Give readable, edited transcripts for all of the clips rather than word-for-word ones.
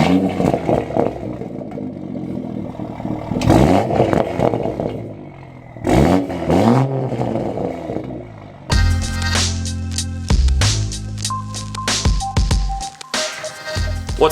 What's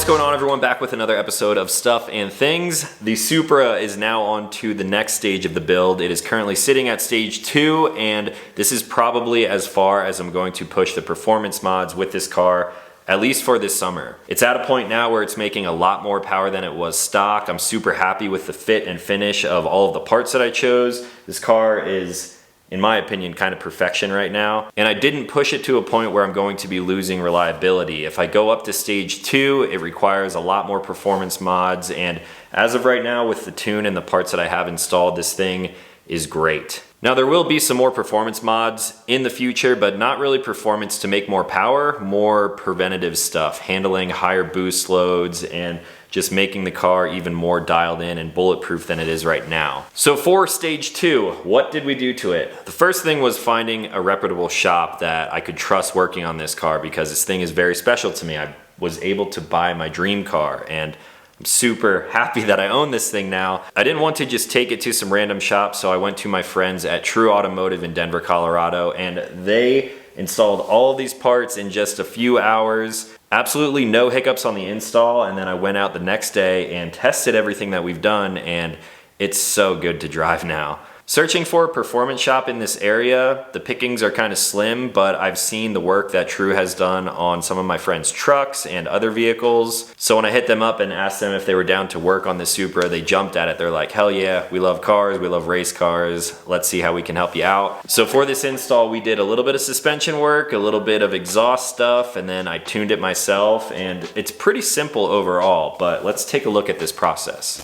going on, everyone? Back with another episode of Stuff and Things. The Supra is now on to the next stage of the build. It is currently sitting at stage 2, and this is probably as far as I'm going to push the performance mods with this car, at least for this summer. It's at a point now where it's making a lot more power than it was stock. I'm super happy with the fit and finish of all of the parts that I chose. This car is, in my opinion, kind of perfection right now. And I didn't push it to a point where I'm going to be losing reliability. If I go up to stage 2, it requires a lot more performance mods. And as of right now, with the tune and the parts that I have installed, this thing is great. Now, there will be some more performance mods in the future, but not really performance to make more power, more preventative stuff, handling higher boost loads and just making the car even more dialed in and bulletproof than it is right now. So for stage 2, what did we do to it? The first thing was finding a reputable shop that I could trust working on this car, because this thing is very special to me. I was able to buy my dream car, and I'm super happy that I own this thing now. I didn't want to just take it to some random shop, so I went to my friends at TRU Automotive in Denver, Colorado, and they installed all of these parts in just a few hours. Absolutely no hiccups on the install, and then I went out the next day and tested everything that we've done, and it's so good to drive now. Searching for a performance shop in this area, the pickings are kind of slim, but I've seen the work that TRU has done on some of my friends' trucks and other vehicles. So when I hit them up and asked them if they were down to work on the Supra, they jumped at it. They're like, hell yeah, we love cars, we love race cars, let's see how we can help you out. So for this install, we did a little bit of suspension work, a little bit of exhaust stuff, and then I tuned it myself, and it's pretty simple overall, but let's take a look at this process.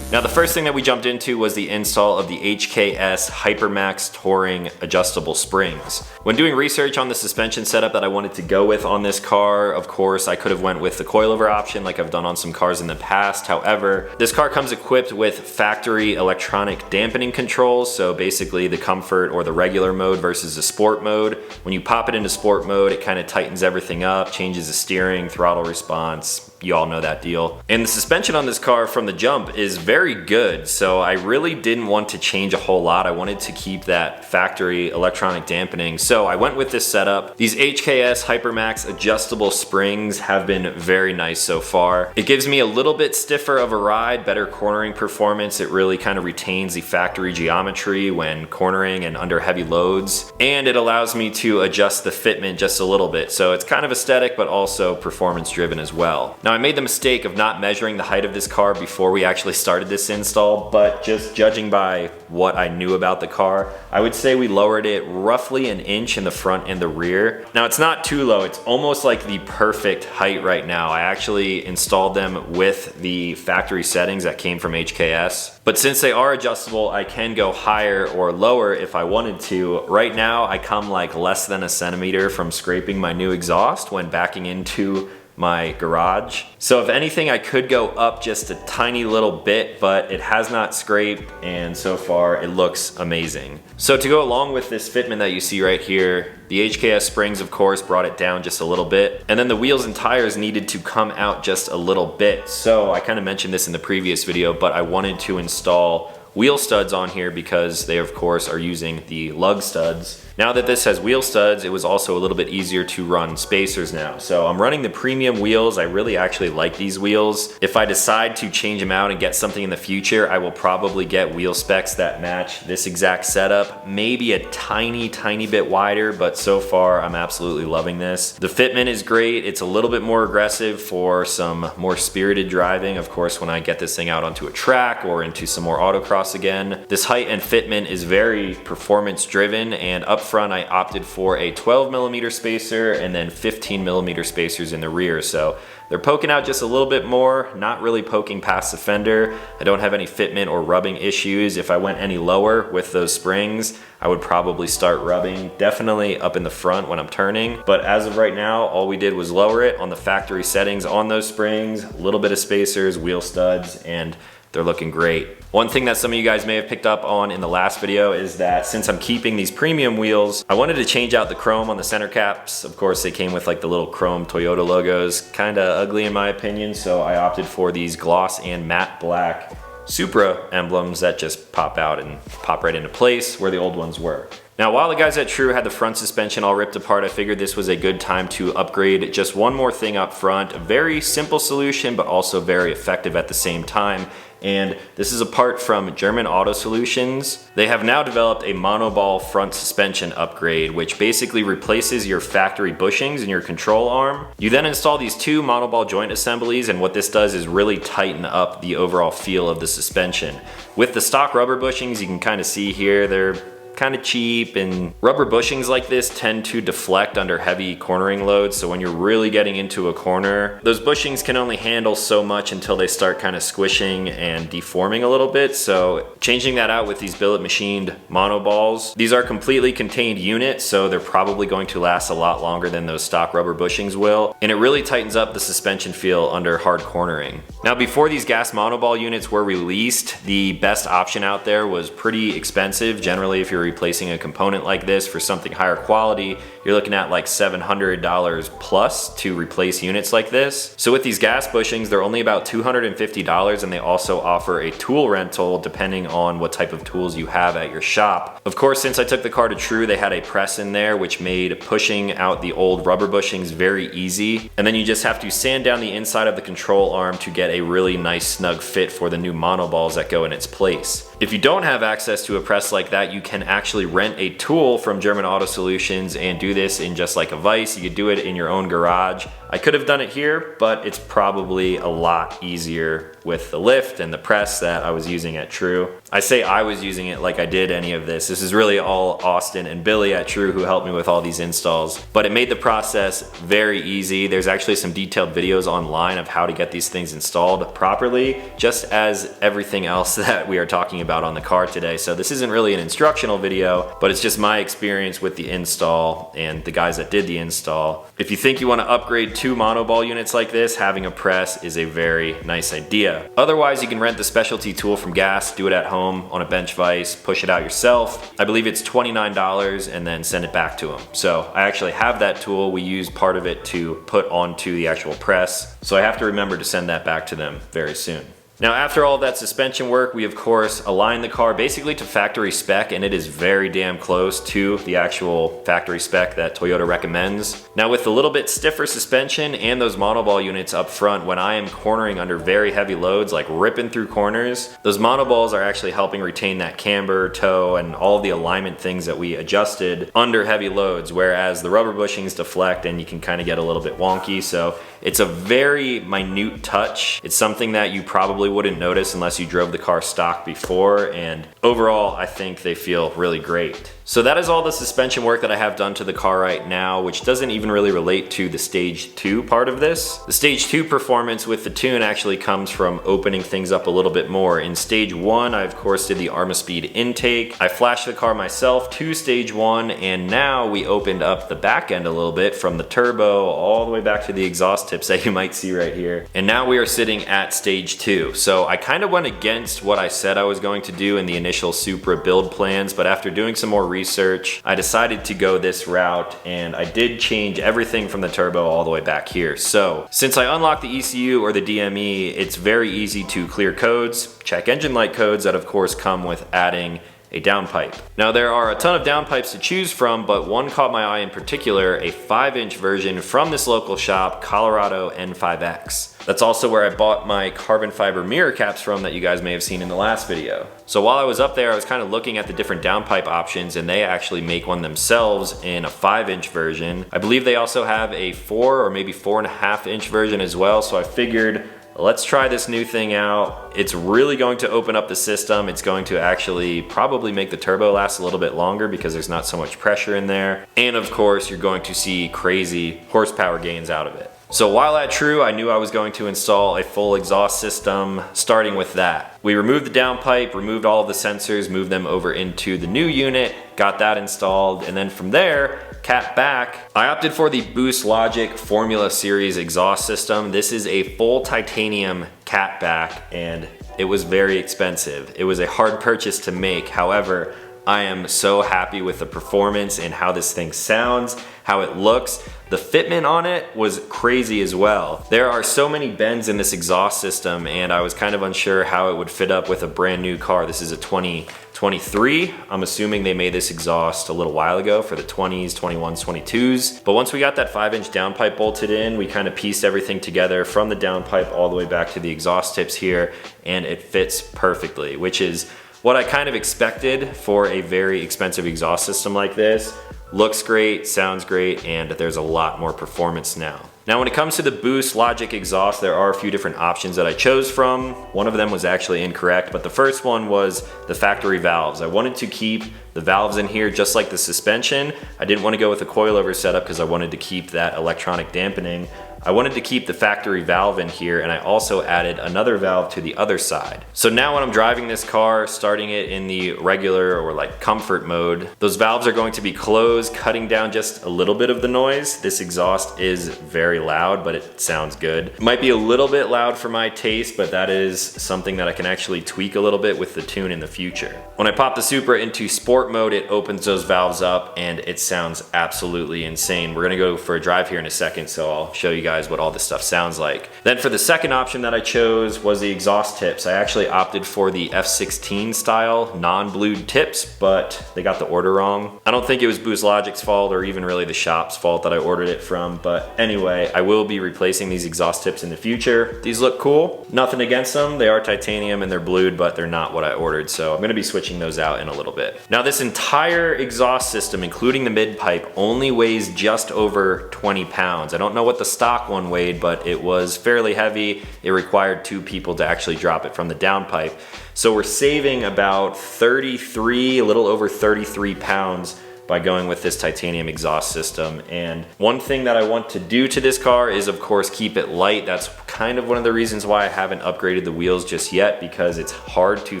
Now, the first thing that we jumped into was the install of the HKS Hypermax Touring adjustable springs. When doing research on the suspension setup that I wanted to go with on this car, of course, I could have went with the coilover option like I've done on some cars in the past. However, this car comes equipped with factory electronic dampening controls, so basically the comfort or the regular mode versus the sport mode. When you pop it into sport mode, it kind of tightens everything up, changes the steering, throttle response. You all know that deal. And the suspension on this car from the jump is very good, so I really didn't want to change a whole lot. I wanted to keep that factory electronic dampening, so I went with this setup. These HKS Hypermax adjustable springs have been very nice so far. It gives me a little bit stiffer of a ride, better cornering performance. It really kind of retains the factory geometry when cornering and under heavy loads, and it allows me to adjust the fitment just a little bit, so it's kind of aesthetic but also performance driven as well. Now, I made the mistake of not measuring the height of this car before we actually started this install, but just judging by what I knew about the car, I would say we lowered it roughly an inch in the front and the rear. Now, it's not too low, it's almost like the perfect height right now. I actually installed them with the factory settings that came from HKS, but since they are adjustable, I can go higher or lower if I wanted to. Right now, I come like less than a centimeter from scraping my new exhaust when backing into my garage. So if anything, I could go up just a tiny little bit, but it has not scraped, and so far it looks amazing. So to go along with this fitment that you see right here, the HKS springs, of course, brought it down just a little bit, and then the wheels and tires needed to come out just a little bit. So I kind of mentioned this in the previous video, but I wanted to install wheel studs on here because they, of course, are using the lug studs. Now that this has wheel studs, it was also a little bit easier to run spacers now. So I'm running the premium wheels. I really actually like these wheels. If I decide to change them out and get something in the future, I will probably get wheel specs that match this exact setup. Maybe a tiny bit wider, but so far I'm absolutely loving this. The fitment is great. It's a little bit more aggressive for some more spirited driving. Of course, when I get this thing out onto a track or into some more autocross again. This height and fitment is very performance driven, and up front I opted for a 12mm spacer and then 15mm spacers in the rear, so they're poking out just a little bit more, not really poking past the fender. I don't have any fitment or rubbing issues. If I went any lower with those springs, I would probably start rubbing, definitely up in the front when I'm turning. But as of right now, all we did was lower it on the factory settings on those springs, a little bit of spacers, wheel studs, and they're looking great. One thing that some of you guys may have picked up on in the last video is that since I'm keeping these premium wheels, I wanted to change out the chrome on the center caps. Of course, they came with like the little chrome Toyota logos, kind of ugly in my opinion, so I opted for these gloss and matte black Supra emblems that just pop out and pop right into place where the old ones were. Now, while the guys at TRU had the front suspension all ripped apart, I figured this was a good time to upgrade just one more thing up front. A very simple solution, but also very effective at the same time. And this is a part from German Auto Solutions. They have now developed a monoball front suspension upgrade, which basically replaces your factory bushings in your control arm. You then install these two monoball joint assemblies, and what this does is really tighten up the overall feel of the suspension. With the stock rubber bushings, you can kind of see here, they're kind of cheap, and rubber bushings like this tend to deflect under heavy cornering loads, so when you're really getting into a corner, those bushings can only handle so much until they start kind of squishing and deforming a little bit. So changing that out with these billet machined monoballs, these are completely contained units, so they're probably going to last a lot longer than those stock rubber bushings will, and it really tightens up the suspension feel under hard cornering. Now, before these gas monoball units were released, the best option out there was pretty expensive. Generally, if you're replacing a component like this for something higher quality, you're looking at like $700 plus to replace units like this. So with these gas bushings, they're only about $250, and they also offer a tool rental depending on what type of tools you have at your shop. Of course, since I took the car to TRU, they had a press in there which made pushing out the old rubber bushings very easy. And then you just have to sand down the inside of the control arm to get a really nice snug fit for the new monoballs that go in its place. If you don't have access to a press like that, you can actually rent a tool from German Auto Solutions and do this in just like a vise. You could do it in your own garage. I could have done it here, but it's probably a lot easier with the lift and the press that I was using at TRU. I say I was using it like I did any of this. This is really all Austin and Billy at TRU who helped me with all these installs, but it made the process very easy. There's actually some detailed videos online of how to get these things installed properly, just as everything else that we are talking about on the car today. So this isn't really an instructional video, but it's just my experience with the install and the guys that did the install. If you think you want to upgrade two monoball units like this, having a press is a very nice idea. Otherwise, you can rent the specialty tool from Gas, do it at home on a bench vise, push it out yourself. I believe it's $29 and then send it back to them. So I actually have that tool. We use part of it to put onto the actual press. So I have to remember to send that back to them very soon. Now, after all that suspension work, we of course aligned the car basically to factory spec, and it is very damn close to the actual factory spec that Toyota recommends. Now, with a little bit stiffer suspension and those monoball units up front, when I am cornering under very heavy loads, like ripping through corners, those monoballs are actually helping retain that camber, toe, and all the alignment things that we adjusted under heavy loads, whereas the rubber bushings deflect and you can kind of get a little bit wonky. So it's a very minute touch. It's something that you probably wouldn't notice unless you drove the car stock before, and overall I think they feel really great. So that is all the suspension work that I have done to the car right now, which doesn't even really relate to the stage 2 part of this. The stage 2 performance with the tune actually comes from opening things up a little bit more. In stage 1, I of course did the Arma-Speed intake. I flashed the car myself to stage 1, and now we opened up the back end a little bit from the turbo all the way back to the exhaust tips that you might see right here. And now we are sitting at stage 2. So I kind of went against what I said I was going to do in the initial Supra build plans, but after doing some more research, I decided to go this route, and I did change everything from the turbo all the way back here. So since I unlocked the ECU or the DME, it's very easy to clear codes, check engine light codes that of course come with adding a downpipe. Now, there are a ton of downpipes to choose from, but one caught my eye in particular, a 5-inch version from this local shop, Colorado N5X. That's also where I bought my carbon fiber mirror caps from that you guys may have seen in the last video. So while I was up there, I was kind of looking at the different downpipe options, and they actually make one themselves in a 5-inch version. I believe they also have a 4 or maybe 4.5-inch version as well, so I figured, let's try this new thing out. It's really going to open up the system. It's going to actually probably make the turbo last a little bit longer because there's not so much pressure in there. And of course, you're going to see crazy horsepower gains out of it. So while at TRU, I knew I was going to install a full exhaust system, starting with that. We removed the downpipe, removed all of the sensors, moved them over into the new unit, got that installed, and then from there, cat back, I opted for the Boost Logic Formula Series exhaust system. This is a full titanium cat back, and it was very expensive. It was a hard purchase to make. However, I am so happy with the performance and how this thing sounds, how it looks. The fitment on it was crazy as well. There are so many bends in this exhaust system, and I was kind of unsure how it would fit up with a brand new car. This is a 2023. I'm assuming they made this exhaust a little while ago for the 20s, 21s, 22s. But once we got that 5-inch downpipe bolted in, we kind of pieced everything together from the downpipe all the way back to the exhaust tips here, and it fits perfectly, which is what I kind of expected for a very expensive exhaust system like this. Looks great, sounds great, and there's a lot more performance now. Now when it comes to the Boost Logic exhaust, there are a few different options that I chose from. One of them was actually incorrect, but the first one was the factory valves. I wanted to keep the valves in here just like the suspension. I didn't want to go with a coilover setup because I wanted to keep that electronic dampening. I wanted to keep the factory valve in here, and I also added another valve to the other side. So now when I'm driving this car, starting it in the regular or like comfort mode, those valves are going to be closed, cutting down just a little bit of the noise. This exhaust is very loud, but it sounds good. It might be a little bit loud for my taste, but that is something that I can actually tweak a little bit with the tune in the future. When I pop the Supra into sport mode, it opens those valves up and it sounds absolutely insane. We're gonna go for a drive here in a second, so I'll show you guys what all this stuff sounds like. Then for the second option that I chose was the exhaust tips. I actually opted for the F16 style non-blued tips, but they got the order wrong. I don't think it was Boost Logic's fault or even really the shop's fault that I ordered it from, but anyway, I will be replacing these exhaust tips in the future. These look cool, nothing against them. They are titanium and they're blued, but they're not what I ordered, so I'm gonna be switching those out in a little bit. Now this entire exhaust system, including the mid pipe, only weighs just over 20 pounds. I don't know what the stock one weighed, but it was fairly heavy. It required 2 people to actually drop it from the downpipe. So we're saving about 33, a little over 33 pounds by going with this titanium exhaust system. And one thing that I want to do to this car is of course keep it light. That's kind of one of the reasons why I haven't upgraded the wheels just yet, because it's hard to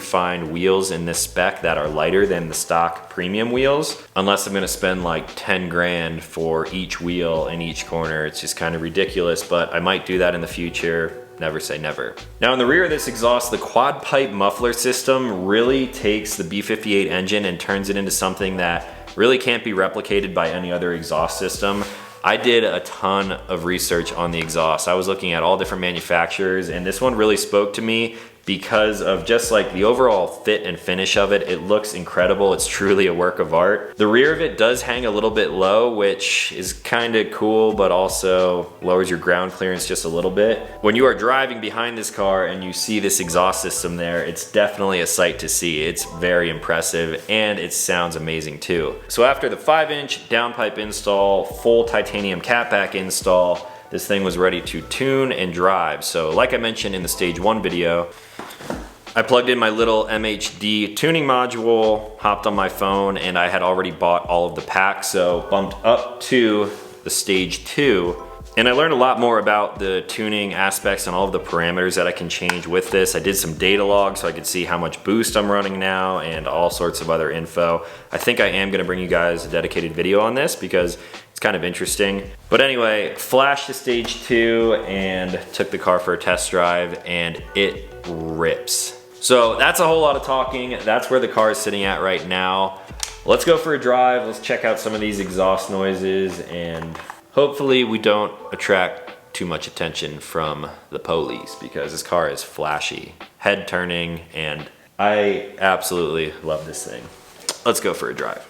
find wheels in this spec that are lighter than the stock premium wheels. Unless I'm gonna spend like 10 grand for each wheel in each corner. It's just kind of ridiculous, but I might do that in the future. Never say never. Now in the rear of this exhaust, the quad pipe muffler system really takes the B58 engine and turns it into something that really can't be replicated by any other exhaust system. I did a ton of research on the exhaust. I was looking at all different manufacturers, and this one really spoke to me because of just like the overall fit and finish of it. It looks incredible. It's truly a work of art. The rear of it does hang a little bit low, which is kind of cool, but also lowers your ground clearance just a little bit. When you are driving behind this car and you see this exhaust system there, it's definitely a sight to see. It's very impressive and it sounds amazing too. So after the 5-inch downpipe install, full titanium catback install, this thing was ready to tune and drive. So like I mentioned in the stage 1 video, I plugged in my little MHD tuning module, hopped on my phone, and I had already bought all of the packs, so bumped up to the stage 2. And I learned a lot more about the tuning aspects and all of the parameters that I can change with this. I did some data logs so I could see how much boost I'm running now and all sorts of other info. I think I am gonna bring you guys a dedicated video on this because it's kind of interesting. But anyway, flashed to stage 2 and took the car for a test drive, and it rips. So that's a whole lot of talking. That's where the car is sitting at right now. Let's go for a drive. Let's check out some of these exhaust noises, and hopefully we don't attract too much attention from the police, because this car is flashy, head turning, and I absolutely love this thing. Let's go for a drive.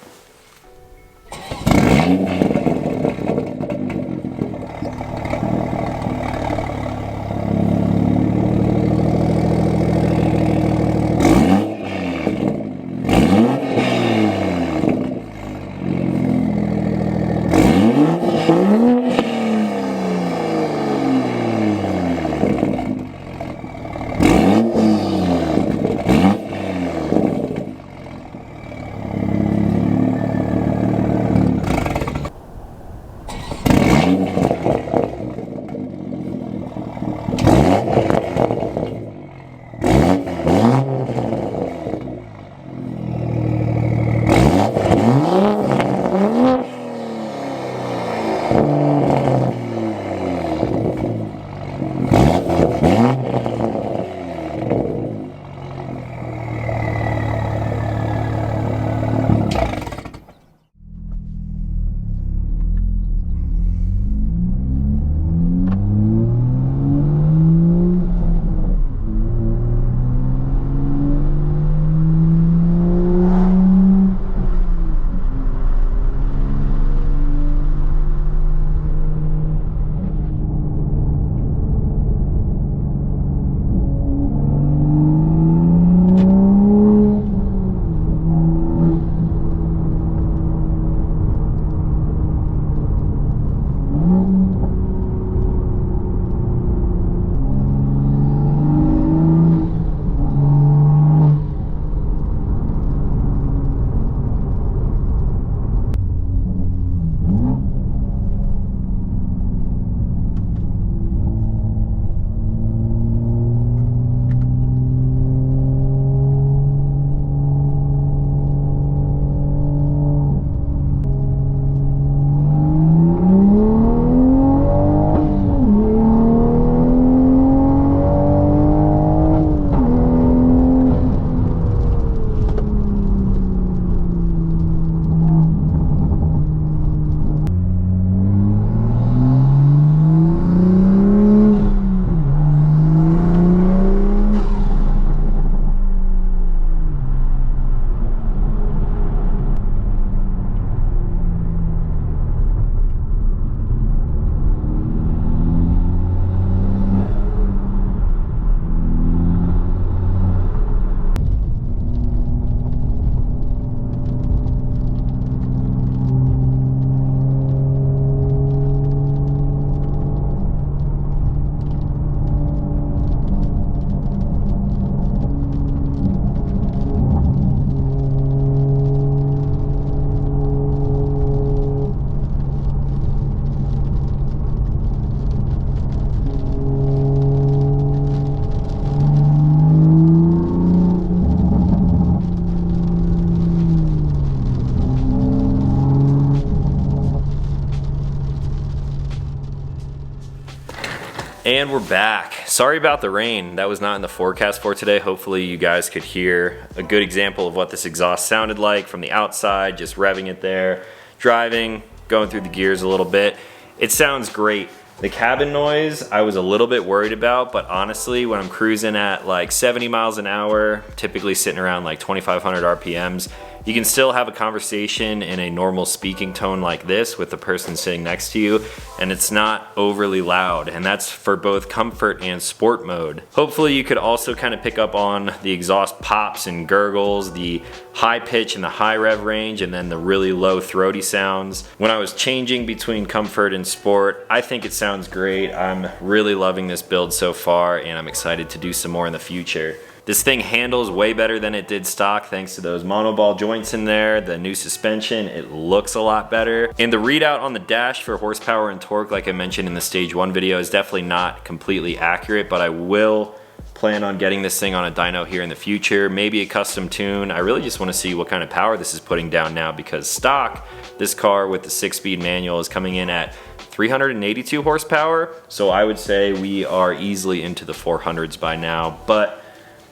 And we're back. Sorry about the rain. That was not in the forecast for today. Hopefully you guys could hear a good example of what this exhaust sounded like from the outside, just revving it there, driving, going through the gears a little bit. It sounds great. The cabin noise I was a little bit worried about, but honestly when I'm cruising at like 70 miles an hour, typically sitting around like 2,500 RPMs, you can still have a conversation in a normal speaking tone like this with the person sitting next to you, and it's not overly loud, and that's for both comfort and sport mode. Hopefully you could also kind of pick up on the exhaust pops and gurgles, the high pitch and the high rev range, and then the really low throaty sounds. When I was changing between comfort and sport, I think it sounds great. I'm really loving this build so far, and I'm excited to do some more in the future. This thing handles way better than it did stock thanks to those monoball joints in there, the new suspension, it looks a lot better. And the readout on the dash for horsepower and torque, like I mentioned in the stage 1 video, is definitely not completely accurate, but I will plan on getting this thing on a dyno here in the future, maybe a custom tune. I really just want to see what kind of power this is putting down now, because stock, this car with the 6-speed manual is coming in at 382 horsepower, so I would say we are easily into the 400s by now, but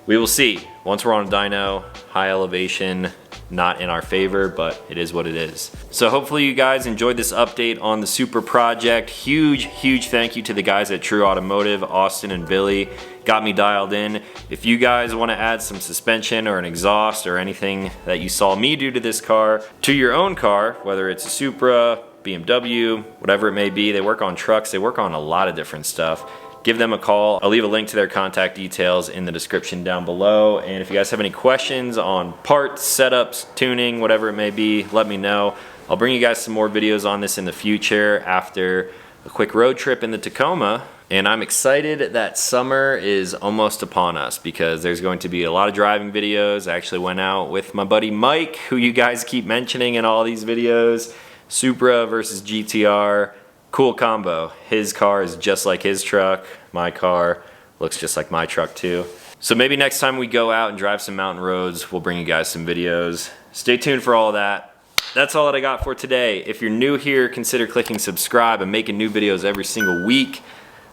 we will see. Once we're on a dyno, high elevation, not in our favor, but it is what it is. So hopefully you guys enjoyed this update on the Supra project. Huge thank you to the guys at TRU Automotive, Austin and Billy. Got me dialed in. If you guys want to add some suspension or an exhaust or anything that you saw me do to this car, to your own car, whether it's a Supra, BMW, whatever it may be, they work on trucks, they work on a lot of different stuff. Give them a call. I'll leave a link to their contact details in the description down below. And if you guys have any questions on parts, setups, tuning, whatever it may be, let me know. I'll bring you guys some more videos on this in the future after a quick road trip in the Tacoma. And I'm excited that summer is almost upon us because there's going to be a lot of driving videos. I actually went out with my buddy Mike, who you guys keep mentioning in all these videos. Supra versus GTR. Cool combo. His car is just like his truck. My car looks just like my truck too. So maybe next time we go out and drive some mountain roads, we'll bring you guys some videos. Stay tuned for all of that. That's all that I got for today. If you're new here, consider clicking subscribe. I'm making new videos every single week.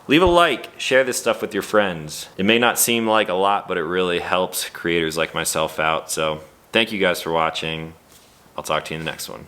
Leave a like, share this stuff with your friends. It may not seem like a lot, but it really helps creators like myself out. So thank you guys for watching. I'll talk to you in the next one.